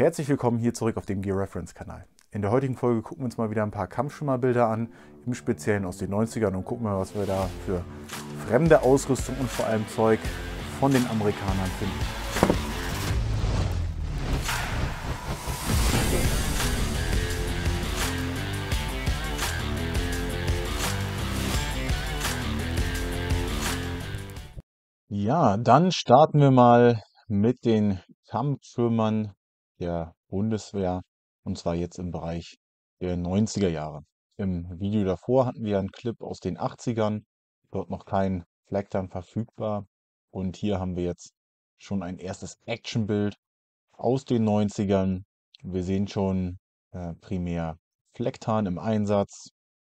Herzlich willkommen hier zurück auf dem Gear Reference Kanal. In der heutigen Folge gucken wir uns mal wieder ein paar Kampfschimmerbilder an, im Speziellen aus den 90ern, und gucken mal, was wir da für fremde Ausrüstung und vor allem Zeug von den Amerikanern finden. Ja, dann starten wir mal mit den Kampfschwimmern der Bundeswehr, und zwar jetzt im Bereich der 90er Jahre. Im Video davor hatten wir einen Clip aus den 80ern, dort noch kein Flaktan verfügbar, und hier haben wir jetzt schon ein erstes Actionbild aus den 90ern. Wir sehen schon primär Flaktan im Einsatz,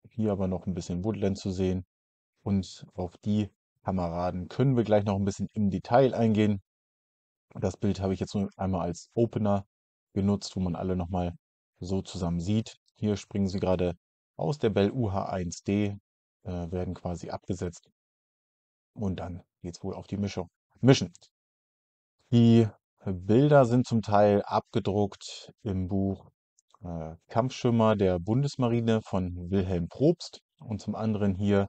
hier aber noch ein bisschen Woodland zu sehen, und auf die Kameraden können wir gleich noch ein bisschen im Detail eingehen. Das Bild habe ich jetzt nur einmal als Opener genutzt, wo man alle nochmal so zusammen sieht. Hier springen sie gerade aus der Bell UH-1D, werden quasi abgesetzt, und dann geht es wohl auf die Mission. Die Bilder sind zum Teil abgedruckt im Buch Kampfschimmer der Bundesmarine von Wilhelm Probst, und zum anderen hier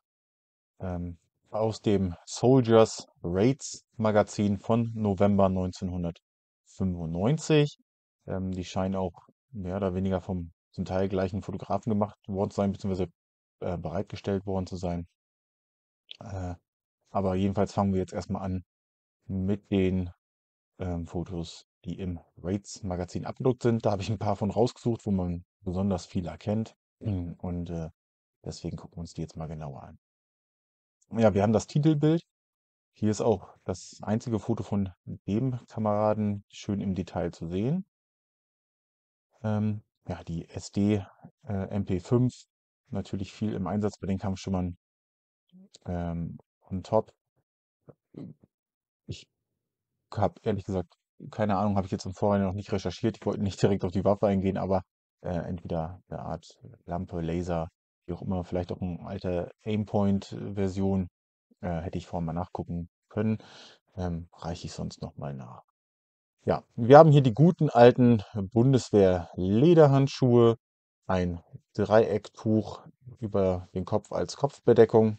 ähm, aus dem Soldiers Raids Magazin von November 1995. Die scheinen auch mehr oder weniger vom zum Teil gleichen Fotografen gemacht worden zu sein, beziehungsweise bereitgestellt worden zu sein. Äh, aber jedenfalls fangen wir jetzt erstmal an mit den Fotos, die im Raids Magazin abgedruckt sind. Da habe ich ein paar von rausgesucht, wo man besonders viel erkennt. Und deswegen gucken wir uns die jetzt mal genauer an. Ja, wir haben das Titelbild. Hier ist auch das einzige Foto von dem Kameraden schön im Detail zu sehen. Ja, die SD MP5, natürlich viel im Einsatz bei den Kampfschimmern. On top. Ich habe ehrlich gesagt keine Ahnung, habe ich jetzt im Vorhinein noch nicht recherchiert. Ich wollte nicht direkt auf die Waffe eingehen, aber entweder eine Art Lampe, Laser, wie auch immer, vielleicht auch eine alte Aimpoint-Version, hätte ich vorher mal nachgucken können. Reiche ich sonst nochmal nach. Ja, wir haben hier die guten alten Bundeswehr-Lederhandschuhe, ein Dreiecktuch über den Kopf als Kopfbedeckung,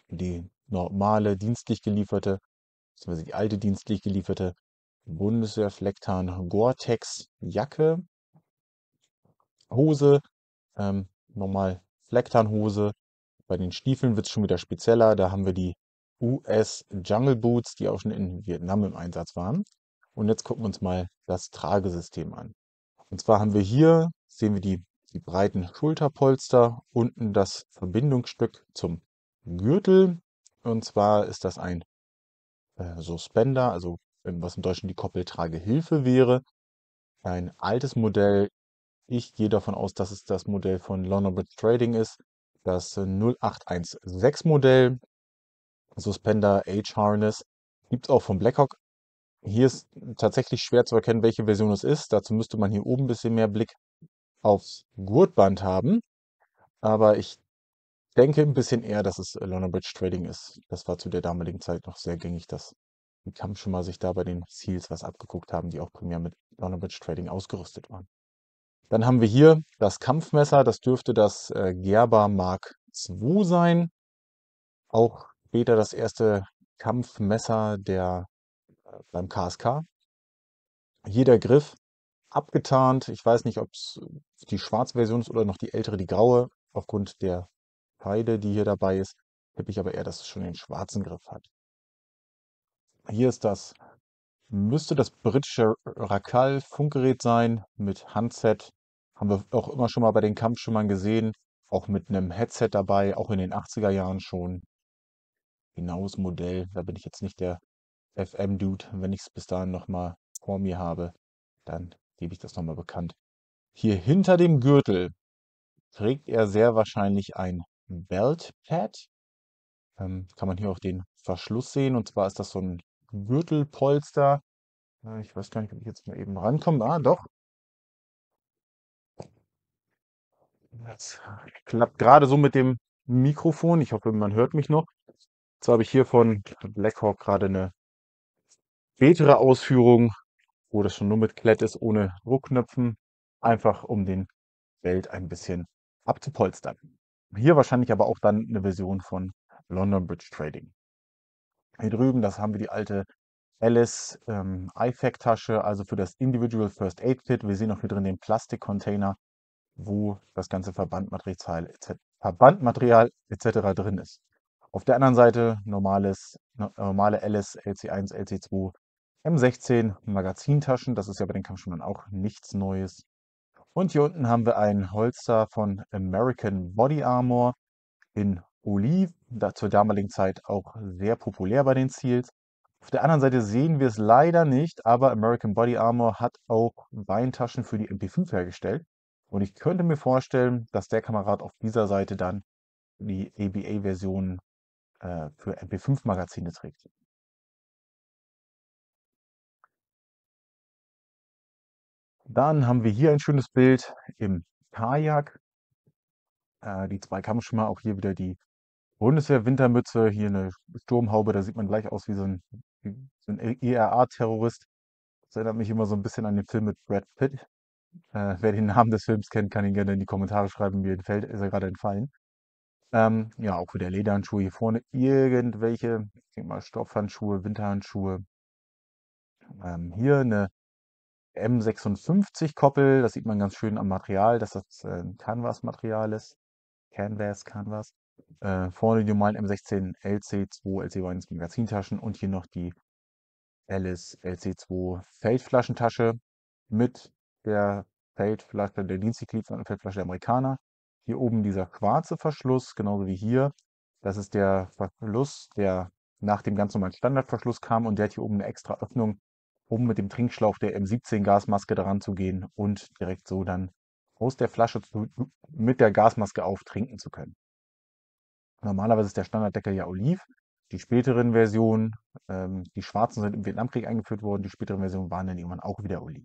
die normale dienstlich gelieferte, beziehungsweise die alte dienstlich gelieferte Bundeswehr Flecktarn Gore-Tex Jacke, Hose, normal Flecktarnhose. Bei den Stiefeln wird es schon wieder spezieller. Da haben wir die US Jungle Boots, die auch schon in Vietnam im Einsatz waren. Und jetzt gucken wir uns mal das Tragesystem an. Und zwar haben wir hier, sehen wir die breiten Schulterpolster, unten das Verbindungsstück zum Gürtel. Und zwar ist das ein Suspender, also was im Deutschen die Koppeltragehilfe wäre. Ein altes Modell. Ich gehe davon aus, dass es das Modell von London Bridge Trading ist. Das 0816 Modell, Suspender Age Harness. Gibt es auch von Blackhawk. Hier ist tatsächlich schwer zu erkennen, welche Version es ist. Dazu müsste man hier oben ein bisschen mehr Blick aufs Gurtband haben. Aber ich denke ein bisschen eher, dass es London Bridge Trading ist. Das war zu der damaligen Zeit noch sehr gängig, dass die Kampfschimmer sich da bei den Seals was abgeguckt haben, die auch primär mit London Bridge Trading ausgerüstet waren. Dann haben wir hier das Kampfmesser. Das dürfte das Gerber Mark II sein. Auch später das erste Kampfmesser beim KSK. Hier der Griff abgetarnt. Ich weiß nicht, ob es die schwarze Version ist oder noch die ältere, die graue. Aufgrund der Pfeile, die hier dabei ist, tippe ich aber eher, dass es schon den schwarzen Griff hat. Hier ist müsste das britische Racal Funkgerät sein mit Handset. Haben wir auch immer schon mal bei den Kampfschimmern gesehen. Auch mit einem Headset dabei, auch in den 80er Jahren schon. Genaues Modell. Da bin ich jetzt nicht der FM-Dude. Wenn ich es bis dahin nochmal vor mir habe, dann gebe ich das nochmal bekannt. Hier hinter dem Gürtel trägt er sehr wahrscheinlich ein Beltpad. Kann man hier auch den Verschluss sehen. Und zwar ist das so ein Gürtelpolster. Ich weiß gar nicht, ob ich jetzt mal eben rankomme. Ah, doch. Das klappt gerade so mit dem Mikrofon. Ich hoffe, man hört mich noch. Zwar habe ich hier von Blackhawk gerade eine spätere Ausführung wo das schon nur mit Klett ist, ohne Druckknöpfen, einfach um den Belt ein bisschen abzupolstern. Hier wahrscheinlich aber auch dann eine Version von London Bridge Trading. Hier drüben, das haben wir die alte Alice IFAK-Tasche, also für das Individual First Aid Kit. Wir sehen auch hier drin den Plastikcontainer, wo das ganze Verbandmaterial etc. drin ist. Auf der anderen Seite normale Alice LC1, LC2, M16 Magazintaschen. Das ist ja bei den Kampfschwimmen auch nichts Neues. Und hier unten haben wir ein Holster von American Body Armor in Oliv, da zur damaligen Zeit auch sehr populär bei den Seals. Auf der anderen Seite sehen wir es leider nicht, aber American Body Armor hat auch Beintaschen für die MP5 hergestellt. Und ich könnte mir vorstellen, dass der Kamerad auf dieser Seite dann die ABA-Version für MP5-Magazine trägt. Dann haben wir hier ein schönes Bild im Kajak. Die zwei Kammschwimmer, auch hier wieder die Bundeswehr-Wintermütze, hier eine Sturmhaube, da sieht man gleich aus wie so ein IRA-Terrorist. Das erinnert mich immer so ein bisschen an den Film mit Brad Pitt. Wer den Namen des Films kennt, kann ihn gerne in die Kommentare schreiben. Mir entfällt, ist er gerade entfallen. Ja, auch wieder Lederhandschuhe hier vorne. Irgendwelche, ich denke mal, Stoffhandschuhe, Winterhandschuhe. Hier eine M56-Koppel. Das sieht man ganz schön am Material, dass das ein Canvas-Material ist. Canvas. Vorne die normalen M16 LC2, LC1 Magazintaschen und hier noch die Alice LC2 Feldflaschentasche mit der Feldflasche der Dienstglied und Feldflasche der Amerikaner. Hier oben dieser schwarze Verschluss, genauso wie hier. Das ist der Verschluss, der nach dem ganz normalen Standardverschluss kam und der hat hier oben eine extra Öffnung, um mit dem Trinkschlauch der M17 Gasmaske daran zu gehen und direkt so dann aus der Flasche mit der Gasmaske auftrinken zu können. Normalerweise ist der Standarddeckel ja oliv. Die späteren Versionen, die schwarzen sind im Vietnamkrieg eingeführt worden, die späteren Versionen waren dann irgendwann auch wieder oliv.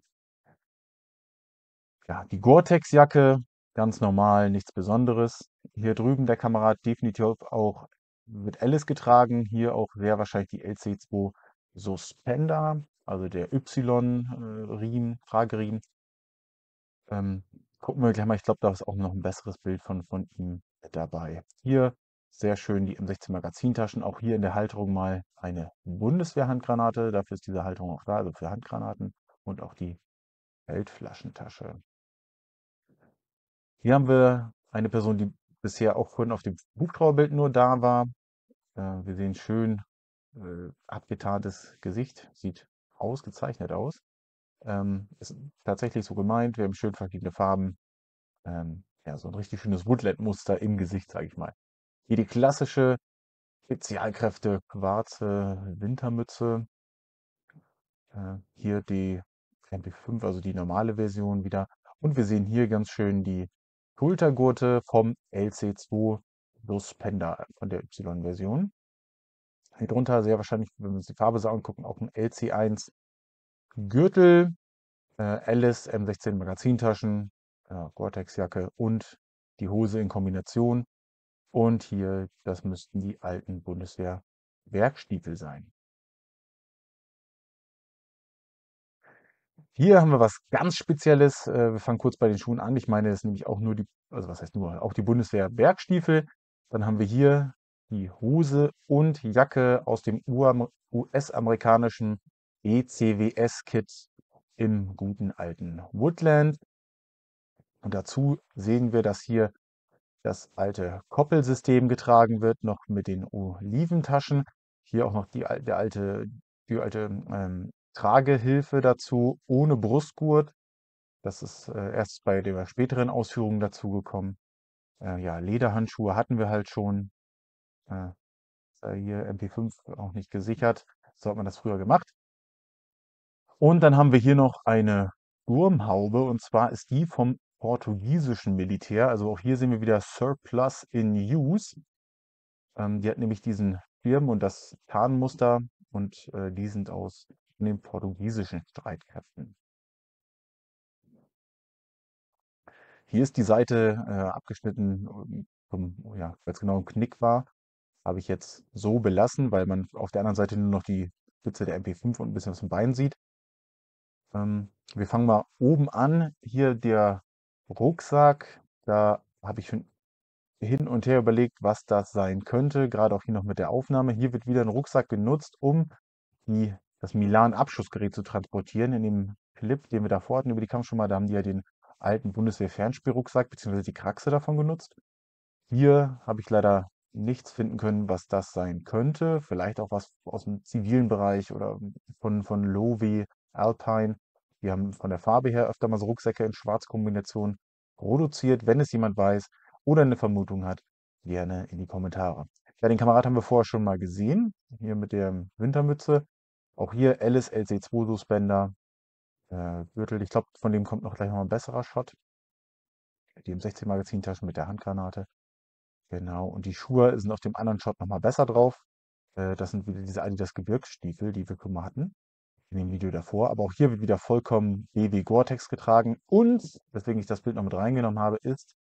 Ja, die Gore-Tex-Jacke, ganz normal, nichts Besonderes. Hier drüben der Kamerad definitiv auch mit Alice getragen. Hier auch sehr wahrscheinlich die LC2 Suspender, also der Y-Riemen, Trageriemen. Ähm, Gucken wir gleich mal, ich glaube, da ist auch noch ein besseres Bild von ihm mit dabei. Hier sehr schön die M16 Magazintaschen. Auch hier in der Halterung mal eine Bundeswehrhandgranate. Dafür ist diese Halterung auch da, also für Handgranaten. Und auch die Feldflaschentasche. Hier haben wir eine Person, die bisher auch vorhin auf dem Buchtrauerbild nur da war. Wir sehen schön abgetarntes Gesicht. Sieht ausgezeichnet aus. Ist tatsächlich so gemeint. Wir haben schön verbliebene Farben. Ja, so ein richtig schönes Woodland-Muster im Gesicht, sage ich mal. Hier die klassische Spezialkräfte, schwarze Wintermütze. Hier die MP5, also die normale Version wieder. Und wir sehen hier ganz schön die Schultergurte vom LC2 Suspender von der Y-Version. Hier drunter sehr wahrscheinlich, wenn wir uns die Farbe so angucken, auch ein LC1 Gürtel, Alice M16 Magazintaschen, Gore-Tex-Jacke und die Hose in Kombination. Und hier, das müssten die alten Bundeswehr-Werkstiefel sein. Hier haben wir was ganz Spezielles. Wir fangen kurz bei den Schuhen an. Ich meine, das ist nämlich auch nur also was heißt nur, auch die Bundeswehr-Bergstiefel. Dann haben wir hier die Hose und Jacke aus dem US-amerikanischen ECWS-Kit im guten alten Woodland. Und dazu sehen wir, dass hier das alte Koppelsystem getragen wird, noch mit den Oliventaschen. Hier auch noch die alte Tragehilfe dazu ohne Brustgurt. Das ist erst bei der späteren Ausführung dazugekommen. Ja, Lederhandschuhe hatten wir halt schon. Äh, Sei hier MP5 auch nicht gesichert. So hat man das früher gemacht. Und dann haben wir hier noch eine Sturmhaube und zwar ist die vom portugiesischen Militär. Also auch hier sehen wir wieder Surplus in Use. Die hat nämlich diesen Schirm und das Tarnmuster und die sind aus den portugiesischen Streitkräften. Hier ist die Seite abgeschnitten, ja, weil es genau ein Knick war, habe ich jetzt so belassen, weil man auf der anderen Seite nur noch die Spitze der MP5 und ein bisschen was vom Bein sieht. Wir fangen mal oben an. Hier der Rucksack. Da habe ich schon hin und her überlegt, was das sein könnte. Gerade auch hier noch mit der Aufnahme. Hier wird wieder ein Rucksack genutzt, um das Milan-Abschussgerät zu transportieren. In dem Clip, den wir davor hatten über die Kampfschwimmer, da haben die ja den alten Bundeswehr-Fernspielrucksack bzw. die Kraxe davon genutzt. Hier habe ich leider nichts finden können, was das sein könnte. Vielleicht auch was aus dem zivilen Bereich oder von Lowe, Alpine. Die haben von der Farbe her öfter mal so Rucksäcke in Schwarzkombination produziert. Wenn es jemand weiß oder eine Vermutung hat, gerne in die Kommentare. Ja, den Kamerad haben wir vorher schon mal gesehen. Hier mit der Wintermütze. Auch hier Alice LC2 Suspender. Gürtel. Ich glaube, von dem kommt noch gleich noch ein besserer Shot. Die M16 Magazintaschen mit der Handgranate. Genau, und die Schuhe sind auf dem anderen Shot noch mal besser drauf. Das sind wieder diese Adidas Gebirgsstiefel, die wir schon mal hatten in dem Video davor. Aber auch hier wird wieder vollkommen BW Gore-Tex getragen. Und, weswegen ich das Bild noch mit reingenommen habe, ist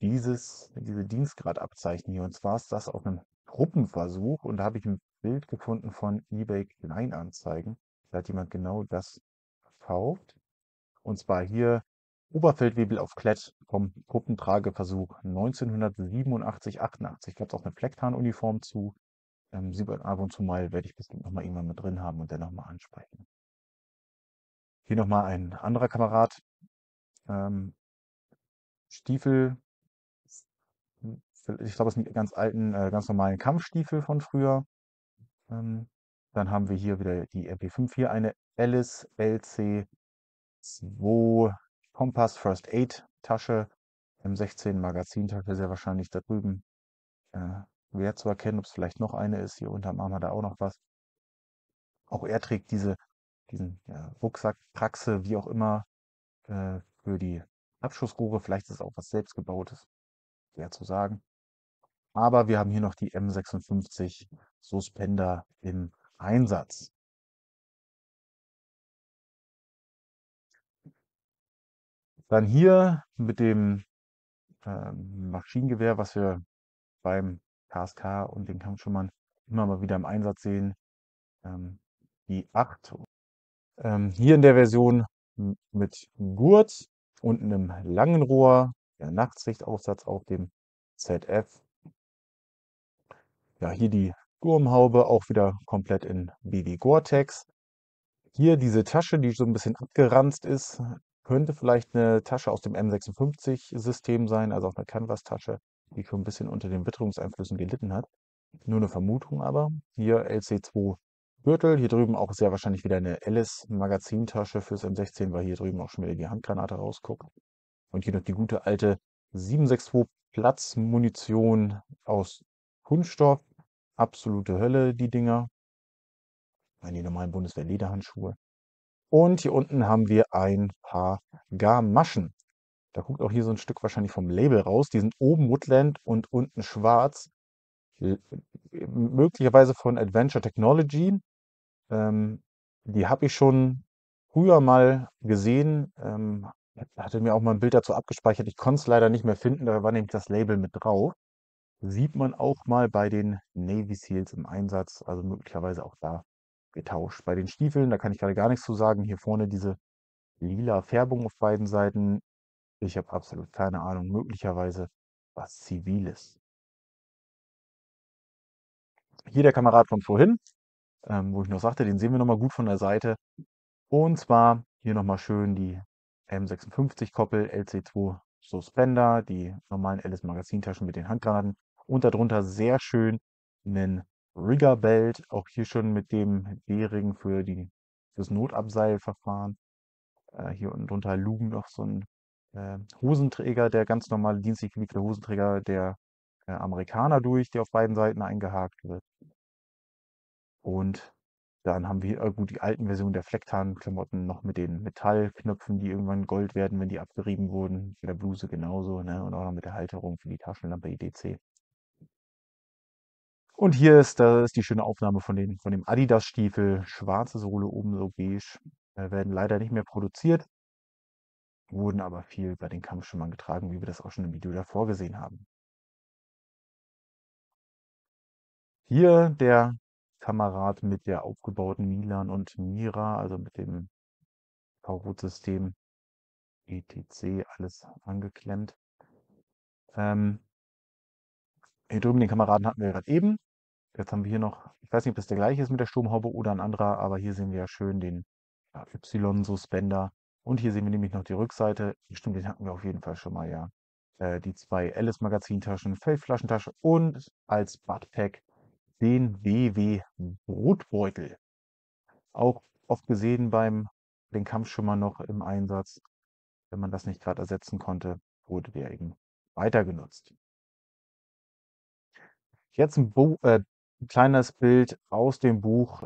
diese Dienstgradabzeichen hier. Und zwar ist das auf einem Truppenversuch. Und da habe ich ein Bild gefunden von eBay Kleinanzeigen. Da hat jemand genau das verkauft. Und zwar hier Oberfeldwebel auf Klett vom Truppentrageversuch 1987, 88. Gab es auch eine Flecktarnuniform zu. Sieht man ab und zu mal, werde ich bestimmt noch mal irgendwann mit drin haben und dann noch mal ansprechen. Hier noch mal ein anderer Kamerad. Ähm, Stiefel, ich glaube, das sind die ganz alten, ganz normalen Kampfstiefel von früher. Ähm, Dann haben wir hier wieder die MP5 hier, eine Alice LC2 Kompass First Aid Tasche, M16 Magazintasche, sehr wahrscheinlich da drüben schwer zu erkennen, ob es vielleicht noch eine ist. Hier unterm Arm hat er auch noch was. Auch er trägt diesen ja, Rucksack, Praxe, wie auch immer, für die Abschussrohre. Vielleicht ist es auch was selbstgebautes, schwer zu sagen. Aber wir haben hier noch die M56 Suspender im Einsatz. Dann hier mit dem Maschinengewehr, was wir beim KSK und den Kampfschimmern immer mal wieder im Einsatz sehen, ähm, die 8. Hier in der Version mit Gurt und einem langen Rohr, der Nachtsichtaufsatz auf dem ZF. Ja, hier die Turmhaube auch wieder komplett in BB Gore-Tex. Hier diese Tasche, die so ein bisschen abgeranzt ist, könnte vielleicht eine Tasche aus dem M56-System sein, also auch eine Canvas-Tasche, die schon ein bisschen unter den Witterungseinflüssen gelitten hat. Nur eine Vermutung aber. Hier LC2 Gürtel, hier drüben auch sehr wahrscheinlich wieder eine Alice Magazintasche fürs M16, weil hier drüben auch schon wieder die Handgranate rausguckt. Und hier noch die gute alte 762 Platzmunition aus Kunststoff. Absolute Hölle, die Dinger. Die normalen Bundeswehr-Lederhandschuhe. Und hier unten haben wir ein paar Gamaschen. Da guckt auch hier so ein Stück wahrscheinlich vom Label raus. Die sind oben Woodland und unten schwarz. L- Möglicherweise von Adventure Technology. Ähm, Die habe ich schon früher mal gesehen. Hatte mir auch mal ein Bild dazu abgespeichert. Ich konnte es leider nicht mehr finden. Da war nämlich das Label mit drauf. Sieht man auch mal bei den Navy Seals im Einsatz. Also möglicherweise auch da getauscht. Bei den Stiefeln, da kann ich gerade gar nichts zu sagen. Hier vorne diese lila Färbung auf beiden Seiten. Ich habe absolut keine Ahnung. Möglicherweise was Ziviles. Hier der Kamerad von vorhin, wo ich noch sagte, den sehen wir nochmal gut von der Seite. Und zwar hier nochmal schön die M56-Koppel, LC2 Suspender, die normalen Alice Magazintaschen mit den Handgranaten. Und darunter sehr schön einen Rigger Belt, auch hier schon mit dem D-Ring fürs Notabseilverfahren. Hier unten drunter lugen noch so ein Hosenträger, der ganz normale dienstlich gelieferte Hosenträger der Amerikaner durch, der auf beiden Seiten eingehakt wird. Und dann haben wir gut die alten Versionen der Flecktarnklamotten noch mit den Metallknöpfen, die irgendwann Gold werden, wenn die abgerieben wurden. Bei der Bluse genauso, ne? Und auch noch mit der Halterung für die Taschenlampe IDC. Und hier ist die schöne Aufnahme von dem Adidas-Stiefel. Schwarze Sohle, oben so beige. Werden leider nicht mehr produziert, wurden aber viel bei den Kampfschimmern getragen, wie wir das auch schon im Video davor gesehen haben. Hier der Kamerad mit der aufgebauten Milan und Mira, also mit dem V-Boot-System, etc. alles angeklemmt. Ähm, Hier drüben den Kameraden hatten wir gerade eben. Jetzt haben wir hier noch, ich weiß nicht, ob das der gleiche ist mit der Sturmhaube oder ein anderer, aber hier sehen wir ja schön den Y-Suspender. Und hier sehen wir nämlich noch die Rückseite. Stimmt, den hatten wir auf jeden Fall schon mal, ja. Die zwei Alice-Magazintaschen, Feldflaschentasche und als Buttpack den BW Brotbeutel. Auch oft gesehen beim den Kampfschimmer noch im Einsatz. Wenn man das nicht gerade ersetzen konnte, wurde der eben weiter genutzt. Jetzt ein kleines Bild aus dem Buch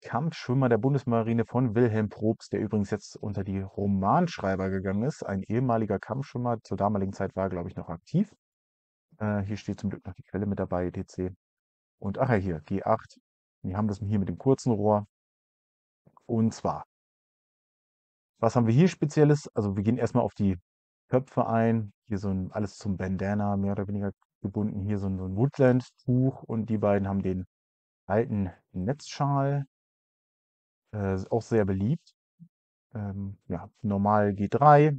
Kampfschwimmer der Bundesmarine von Wilhelm Probst, der übrigens jetzt unter die Romanschreiber gegangen ist. Ein ehemaliger Kampfschwimmer, zur damaligen Zeit war er, glaube ich, noch aktiv. Hier steht zum Glück noch die Quelle mit dabei, etc. Und ach ja, hier, G8. Die haben das hier mit dem kurzen Rohr. Und zwar, was haben wir hier Spezielles? Also wir gehen erstmal auf die Köpfe ein. Hier so ein, alles zum Bandana, mehr oder weniger gebunden. Hier so ein Woodland-Tuch und die beiden haben den alten Netzschal, auch sehr beliebt. Ja, normal G3.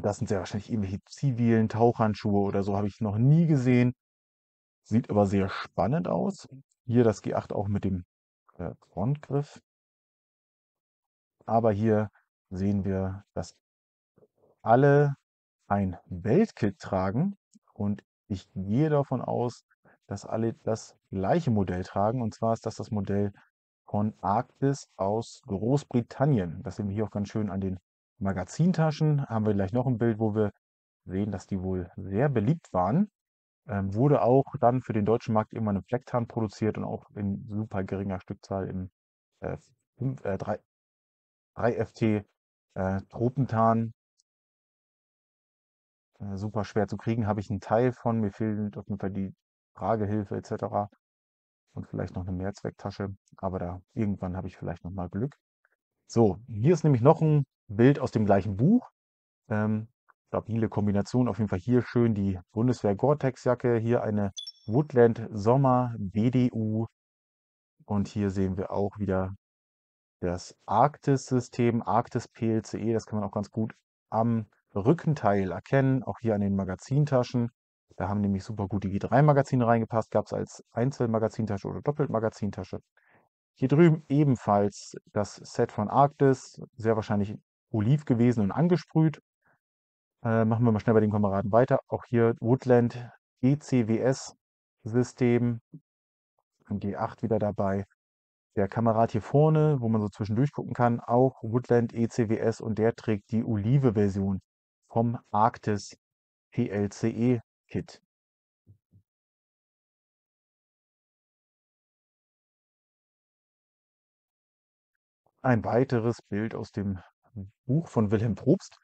Das sind sehr wahrscheinlich irgendwelche zivilen Tauchhandschuhe oder so, habe ich noch nie gesehen. Sieht aber sehr spannend aus. Hier das G8 auch mit dem Frontgriff. Aber hier sehen wir, dass alle ein Weltkit tragen und ich gehe davon aus, dass alle das gleiche Modell tragen. Und zwar ist das Modell von Arktis aus Großbritannien. Das sehen wir hier auch ganz schön an den Magazintaschen. Haben wir gleich noch ein Bild, wo wir sehen, dass die wohl sehr beliebt waren. Wurde auch dann für den deutschen Markt irgendwann im Flecktarn produziert und auch in super geringer Stückzahl im äh, 3FT Tropentarn. Super schwer zu kriegen, habe ich einen Teil von. Mir fehlt auf jeden Fall die Tragehilfe etc. und vielleicht noch eine Mehrzwecktasche. Aber da irgendwann habe ich vielleicht noch mal Glück. So, hier ist nämlich noch ein Bild aus dem gleichen Buch. Ähm, Stabile Kombination. Auf jeden Fall hier schön die Bundeswehr Gore-Tex-Jacke. Hier eine Woodland Sommer BDU. Und hier sehen wir auch wieder das Arktis-System, Arktis PLCE. Das kann man auch ganz gut am Rückenteil erkennen. Auch hier an den Magazintaschen. Da haben nämlich super gut die G3-Magazine reingepasst. Gab es als Einzelmagazintasche oder Doppelmagazintasche. Hier drüben ebenfalls das Set von Arktis, sehr wahrscheinlich oliv gewesen und angesprüht. Machen wir mal schnell bei den Kameraden weiter. Auch hier Woodland ECWS-System, G8 wieder dabei. Der Kamerad hier vorne, wo man so zwischendurch gucken kann, auch Woodland ECWS und der trägt die Olive-Version vom Arktis PLCE-Kit. Ein weiteres Bild aus dem Buch von Wilhelm Probst.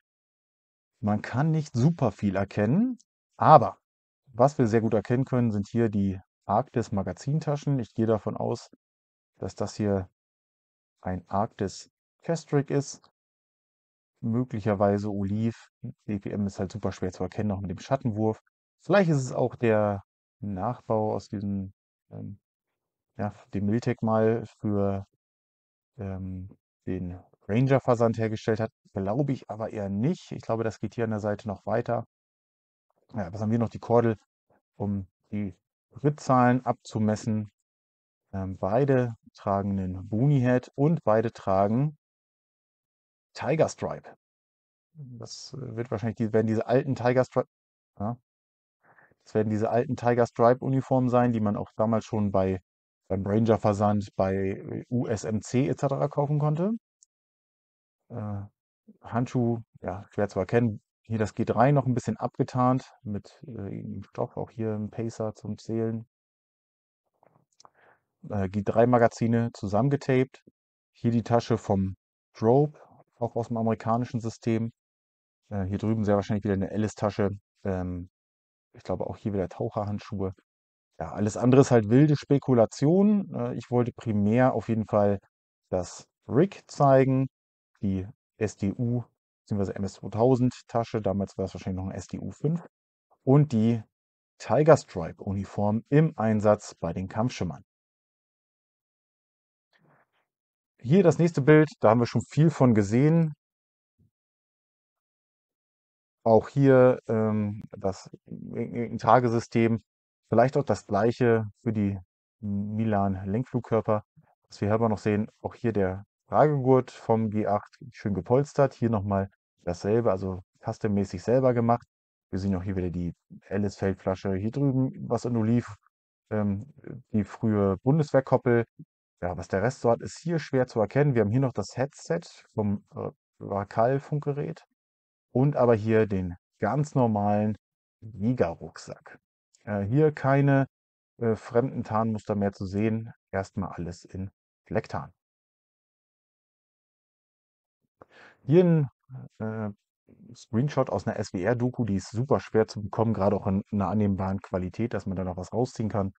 Man kann nicht super viel erkennen, aber was wir sehr gut erkennen können, sind hier die Arktis Magazintaschen. Ich gehe davon aus, dass das hier ein Arktis Kestrel ist, möglicherweise Oliv. DPM ist halt super schwer zu erkennen, auch mit dem Schattenwurf. Vielleicht ist es auch der Nachbau aus diesem, ja, dem Miltec mal für ähm, den Ranger-Versand hergestellt hat. Glaube ich aber eher nicht. Ich glaube, das geht hier an der Seite noch weiter. Ja, was haben wir noch? Die Kordel, um die Ritzahlen abzumessen. Beide tragen einen Boonie Head und beide tragen Tiger Stripe. Das wird wahrscheinlich, werden diese alten Tiger Stripe, ja, das werden diese alten Tiger Stripe Uniformen sein, die man auch damals schon beim Ranger Versand bei USMC etc. kaufen konnte. Äh, Handschuh, ja, schwer zu erkennen. Hier das G3 noch ein bisschen abgetarnt mit Stoff, auch hier ein Pacer zum Zählen. G3-Magazine zusammengetaped. Hier die Tasche vom Drope, auch aus dem amerikanischen System. Hier drüben sehr wahrscheinlich wieder eine Alice-Tasche. Ähm, Ich glaube auch hier wieder Taucherhandschuhe. Ja, alles andere ist halt wilde Spekulation. Ich wollte primär auf jeden Fall das Rig zeigen, die SDU bzw. MS-2000 Tasche. Damals war es wahrscheinlich noch ein SDU 5. Und die Tiger Stripe Uniform im Einsatz bei den Kampfschimmern. Hier das nächste Bild, da haben wir schon viel von gesehen. Auch hier das irgendein Tagesystem, vielleicht auch das gleiche für die Milan-Lenkflugkörper. Was wir hier aber noch sehen, auch hier der Tragegurt vom G8, schön gepolstert. Hier nochmal dasselbe, also custom-mäßig selber gemacht. Wir sehen auch hier wieder die Ellis-Feldflasche. Hier drüben was in Oliv, ähm, die frühe Bundeswehrkoppel. Ja, was der Rest so hat, ist hier schwer zu erkennen. Wir haben hier noch das Headset vom Racal-Funkgerät und aber hier den ganz normalen Giga-Rucksack. Hier keine fremden Tarnmuster mehr zu sehen. Erstmal alles in Flecktarn. Hier ein äh, Screenshot aus einer SWR-Doku, die ist super schwer zu bekommen, gerade auch in einer annehmbaren Qualität, dass man da noch was rausziehen kann.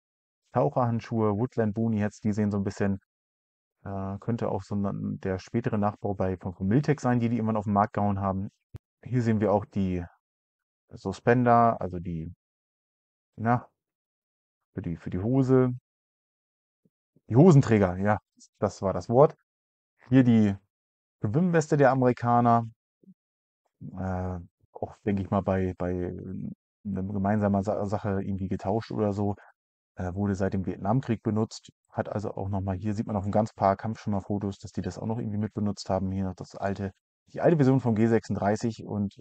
Taucherhandschuhe, Woodland Boonie Hats, die sehen so ein bisschen, könnte auch so der spätere Nachbau von Miltech sein, die irgendwann auf den Markt gehauen haben. Hier sehen wir auch die Suspender, also die, na, für die Hose, die Hosenträger, ja, das war das Wort. Hier die Schwimmweste der Amerikaner, äh, auch denke ich mal bei einer gemeinsamen Sache irgendwie getauscht oder so, wurde seit dem Vietnamkrieg benutzt, hat also auch nochmal, hier sieht man auf einem ganz paar Kampfschwimmerfotos, dass die das auch noch irgendwie mit benutzt haben. Hier noch die alte Version vom G36 und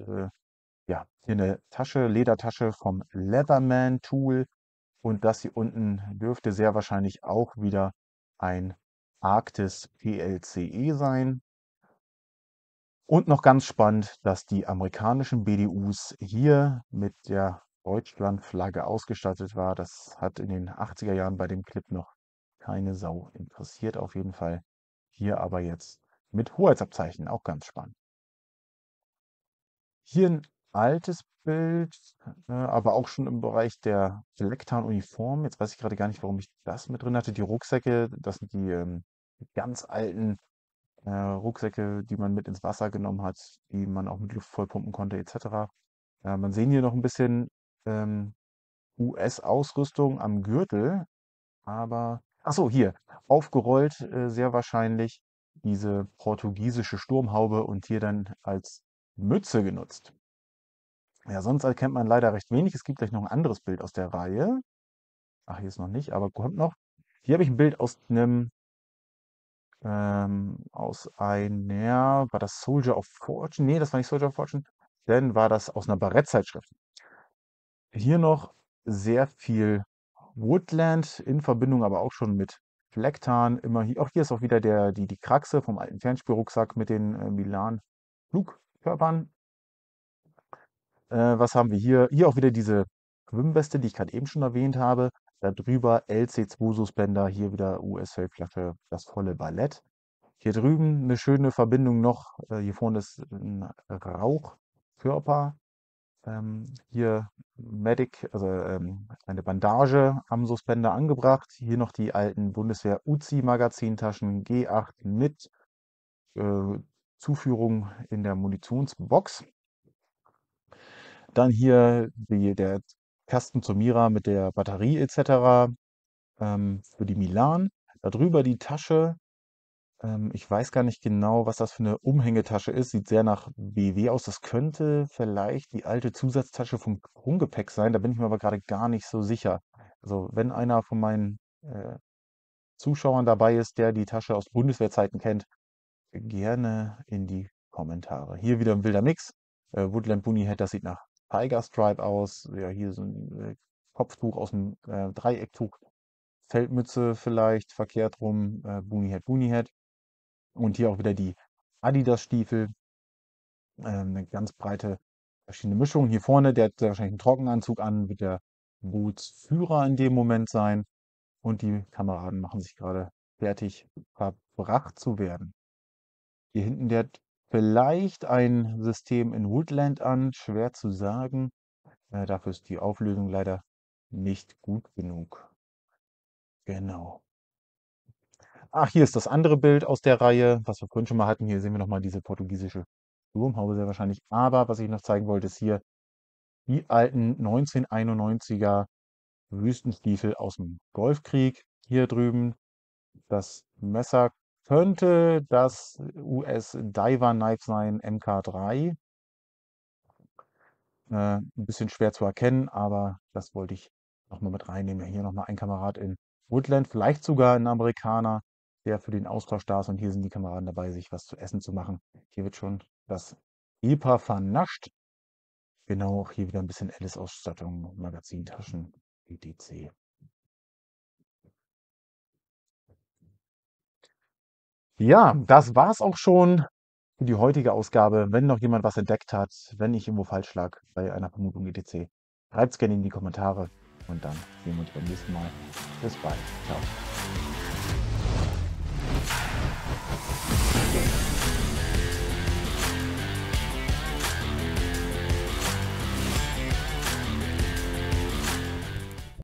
ja, hier eine Tasche, Ledertasche vom Leatherman Tool. Und das hier unten dürfte sehr wahrscheinlich auch wieder ein Arktis PLCE sein. Und noch ganz spannend, dass die amerikanischen BDUs hier mit der Deutschlandflagge ausgestattet war. Das hat in den 80er Jahren bei dem Clip noch keine Sau interessiert, auf jeden Fall. Hier aber jetzt mit Hoheitsabzeichen, auch ganz spannend. Hier ein altes Bild, aber auch schon im Bereich der Selektan-Uniform. Jetzt weiß ich gerade gar nicht, warum ich das mit drin hatte. Die Rucksäcke, das sind die ganz alten Rucksäcke, die man mit ins Wasser genommen hat, die man auch mit Luft vollpumpen konnte, etc. Man sehen hier noch ein bisschen ähm, US-Ausrüstung am Gürtel, aber ach so, hier aufgerollt, sehr wahrscheinlich diese portugiesische Sturmhaube und hier dann als Mütze genutzt. Ja, sonst erkennt man leider recht wenig. Es gibt gleich noch ein anderes Bild aus der Reihe. Ach, hier ist noch nicht, aber kommt noch. Hier habe ich ein Bild aus einer, war das Soldier of Fortune? Nee, das war nicht Soldier of Fortune. Dann war das aus einer Barett-Zeitschrift. Hier noch sehr viel Woodland in Verbindung aber auch schon mit Flecktarn. Immer hier, auch hier ist auch wieder die Kraxe vom alten Fernspielrucksack mit den Milan-Flugkörpern. Was haben wir hier? Hier auch wieder diese Schwimmweste, die ich gerade eben schon erwähnt habe. Da drüber LC2-Suspender, hier wieder US-Feldflasche, das volle Ballett. Hier drüben eine schöne Verbindung noch. Hier vorne ist ein Rauchkörper. Hier Medic, also eine Bandage am Suspender angebracht. Hier noch die alten Bundeswehr Uzi-Magazintaschen G8 mit äh, Zuführung in der Munitionsbox. Dann hier der Kasten zur Mira mit der Batterie etc. Für die Milan. Darüber die Tasche. Ich weiß gar nicht genau, was das für eine Umhängetasche ist. Sieht sehr nach BW aus. Das könnte vielleicht die alte Zusatztasche vom Rumgepäck sein. Da bin ich mir aber gerade gar nicht so sicher. Also wenn einer von meinen Zuschauern dabei ist, der die Tasche aus Bundeswehrzeiten kennt, gerne in die Kommentare. Hier wieder ein wilder Mix. Woodland Bunny Head, das sieht nach Tiger Stripe aus. Ja, hier so ein Kopftuch aus dem Dreiecktuch. Feldmütze vielleicht, verkehrt rum. Bunny Head. Und hier auch wieder die Adidas-Stiefel. Eine ganz breite, verschiedene Mischung. Hier vorne, der hat sehr wahrscheinlich einen Trockenanzug an, wird der Bootsführer in dem Moment sein. Und die Kameraden machen sich gerade fertig, verbracht zu werden. Hier hinten, der hat vielleicht ein System in Woodland an, schwer zu sagen. Dafür ist die Auflösung leider nicht gut genug. Genau. Ach, hier ist das andere Bild aus der Reihe, was wir vorhin schon mal hatten. Hier sehen wir nochmal diese portugiesische Sturmhaube sehr wahrscheinlich. Aber was ich noch zeigen wollte, ist hier die alten 1991er Wüstenstiefel aus dem Golfkrieg. Hier drüben das Messer könnte das US Diver Knife sein, MK3. Ein bisschen schwer zu erkennen, aber das wollte ich nochmal mit reinnehmen. Ja, hier nochmal ein Kamerad in Woodland, vielleicht sogar ein Amerikaner, der für den Austausch da ist. Und hier sind die Kameraden dabei, sich was zu essen zu machen. Hier wird schon das EPA vernascht. Genau, auch hier wieder ein bisschen Alice-Ausstattung, Magazintaschen, etc. Ja, das war's auch schon für die heutige Ausgabe. Wenn noch jemand was entdeckt hat, wenn ich irgendwo falsch lag bei einer Vermutung etc., schreibt's gerne in die Kommentare und dann sehen wir uns beim nächsten Mal. Bis bald. Ciao.